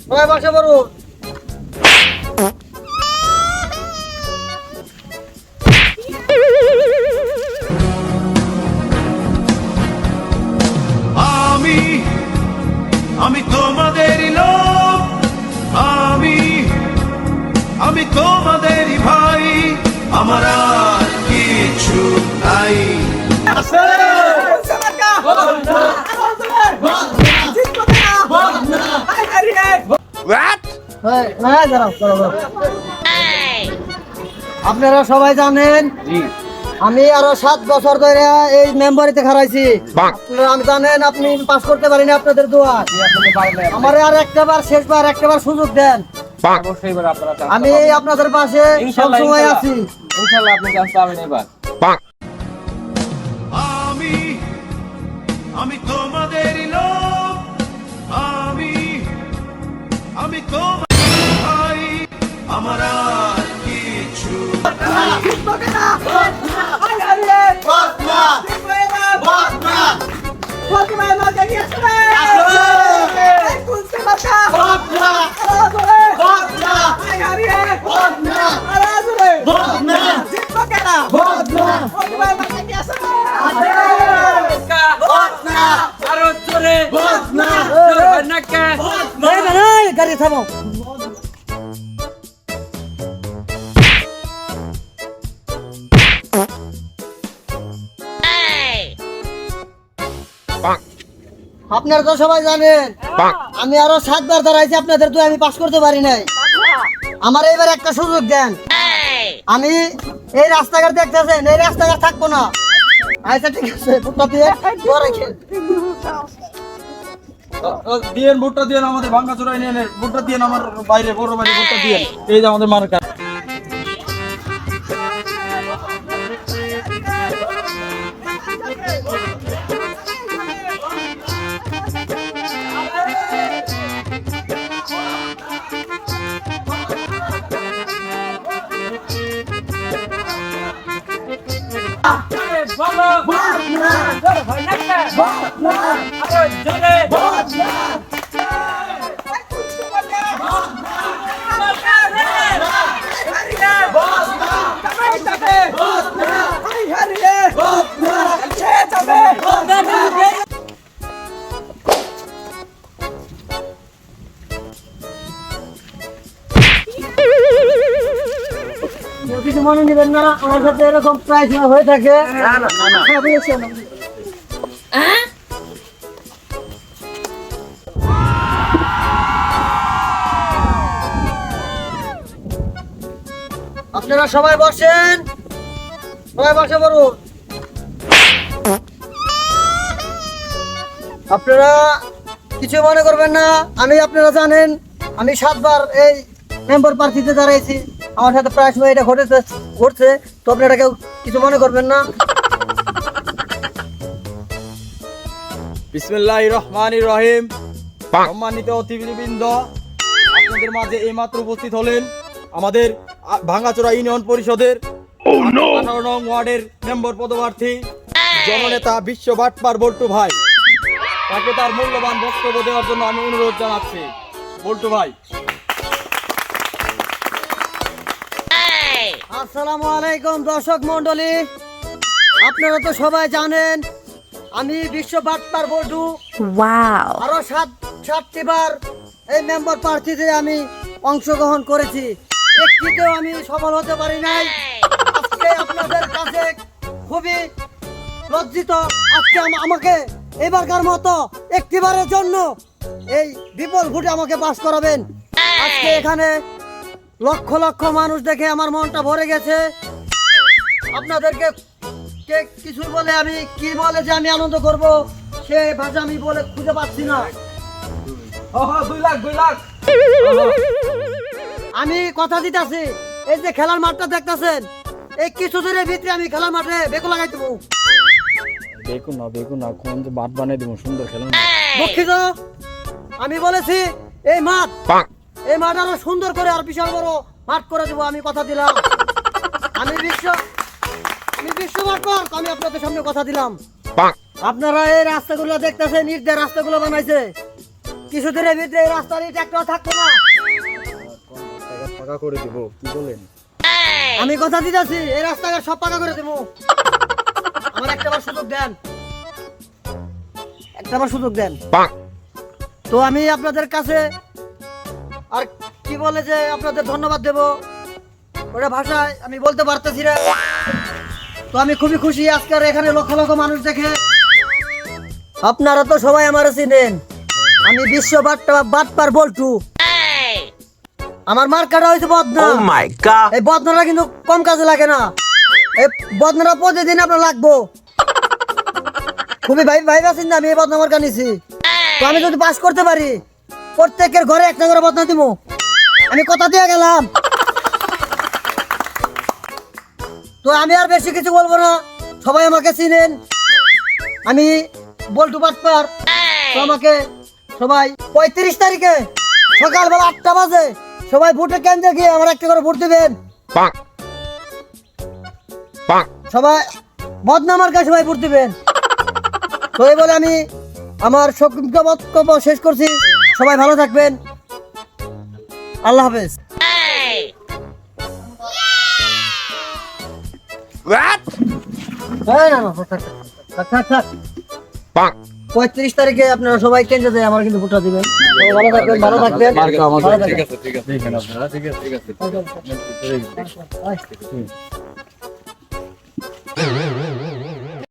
সবাই বসে পড়ুন। আমি আমি তোমাদেরই লোক, আমি তোমাদেরই ভাই, আমার আর কিছু নাই। আপনারা সবাই জানেন আমি আরো 7 বছর ধরে এই মেম্বারিতে খারাইছি। আমি জানেন আপনি পাস করতে পারিনি, আপনাদের দোয়া। আমার আর একটাবার শেষবার একটাবার সুযোগ দেন, আমি আপনাদের পাশে সবসময় আছি। ইনশাআল্লাহ আপনি চান্স পাবেন এবার। আমি আমি তোমাদেরই লোক, আমি তোমাদেরই ভাই, আমার আর কিছু গাড়ি থামো। আপনারা তো সবাই জানেন আমি আরো 7 বার দাঁড়াইছি, আপনাদের তো আমি পাস করতে পারি নাই। আমার এবার একটা সুযোগ দেন। আমি এই রাস্তাঘাট দেখতেছেন, এই রাস্তাঘাট থাকবো না। আচ্ছা ঠিক আছে, ভুট্টা দিয়ে রেখেন। দিয়েন ভুট্টা দিয়েন, আমাদের ভাঙ্গাচোরাই নিয়ে নেন ভুট্টা দিয়েন, আমার বাইরে বড় বাইরে ভুট্টা দিয়েন। এই যে আমাদের মার্কা। কিছু মনে নেবেন না, আমার সাথে এরকম প্রায় সময় হয়ে থাকে। আপনারা সবাই বসেন, সবাই বসে পড়ুন। আপনারা কিছু মনে করবেন না, আপনারা জানেন আমি 7 বার এই মেম্বার প্রার্থীতে দাঁড়াইছি। আমার সাথে প্রায় সময় এটা ঘটছে, তো আপনারা কেউ কিছু মনে করবেন না। বিসমিল্লাহির রহমানির রহিম। সম্মানিত অতিথিবৃন্দ, আপনাদের মাঝে এইমাত্র উপস্থিত হলেন আমাদের ভাঙ্গাচোরা ইউনিয়ন পরিষদের 18 নং ওয়ার্ডের মেম্বার পদপ্রার্থী জননেতা বিশ্ব বাটপার বল্টু ভাই। তাকে তার মূল্যবান বক্তব্য দেওয়ার জন্য আমি অনুরোধ জানাচ্ছি। বল্টু ভাই। আসসালামু আলাইকুম দর্শক মন্ডলী, আপনারা তো সবাই জানেন আমি বিশ্ব বাটপার বল্টু। আরো 7টি বার এই মেম্বার প্রার্থীতে আমি অংশগ্রহণ করেছি, একটিতেও আমি সফল হতে পারি নাই। আজকে আপনাদের কাছে খুবই লজ্জিত, আজকে আমাকে এবারকার মতো একটিবারের জন্য এই বিপুল ভোটে আমাকে পাস করাবেন। আজকে এখানে লক্ষ লক্ষ মানুষ দেখে আমার মনটা ভরে গেছে। আপনাদেরকে কিছু বলে আমি কি বলে যে আমি আনন্দ করব সে ভাষা আমি বলে খুঁজে পাচ্ছি না। 2 লাখ। আমি কথা দিতেছি, এই যে খেলার মাঠটা দেখতেছেন, এই কিছু দিনের ভিতরে আমি খেলার মাঠে বেকু লাগাই দেবো। দেখুন না কোন যে মাঠ বানিয়ে দেবো, সুন্দর খেলুন। দুঃখিত, আমি বলেছি এই মাঠ আরো সুন্দর করে আর বিশাল বড় মাঠ করে দেবো, আমি কথা দিলাম। আমি বিশ্ব বাটপার, আমি আপনাদের সামনে কথা দিলাম। আপনারা এই রাস্তাগুলো দেখতেছেন, ইট দিয়ে রাস্তাগুলো বানাইছে, কিছুদিনের ভিতরে এই রাস্তার ইট একটাও থাকতো না। ফাঁকা করে দিব, কি বলেন? আমি কথা দিতেছি, এই রাস্তাঘাট সব পাকা করে দেবো। আমার একটাবার সুযোগ দেন, একটাবার সুযোগ দেন। তো আমি আপনাদের কাছে আর কি বলে যে আপনাদের ধন্যবাদ দেব, ওটা ভাষায় আমি বলতে পারতেছি না। তো আমি খুবই খুশি আজকের এখানে লক্ষ লক্ষ মানুষ দেখে। আপনারা তো সবাই আমার চিনেন, আমি বিশ্ব বাটপার বল্টু। আমার মার্কাটা হয়েছে বদনা। এই বদনাটা কিন্তু কম কাজে লাগে না, এই বদনাটা প্রতিদিন আপনার লাগবো। খুবই ভাই আছেন না, আমি এই বদনা মার্কা নিছি। তো আমি যদি পাস করতে পারি, প্রত্যেকের ঘরে একটা করে বদনা দিব, আমি কথা দিয়ে গেলাম। তো আমি আর বেশি কিছু বলবো না, সবাই আমাকে চিনেন, আমি বল্টু বাটপার। তো আমাকে সবাই 35 তারিখে সকালবেলা 8টা বাজে সবাই ভোটের কেন্দ্রে গিয়ে আমার একটা করে ভোট দিবেন। সবাই বদনামার কাছে সবাই ভোট দিবেন। তো এই বলে আমি আমার বক্তব্য শেষ করছি। সবাই ভালো থাকবেন, আল্লাহ হাফেজ। এই না, না, থাক। 35 তারিখে আপনারা সবাই কেন্দ্রে যায় আমার কিন্তু ভোটটা দিবেন। সবাই ভালো থাকবেন, ভালো থাকবেন, ভালো থাকবেন। ঠিক আছে, ঠিক আছে, ঠিক আছে, ঠিক আছে, ঠিক আছে।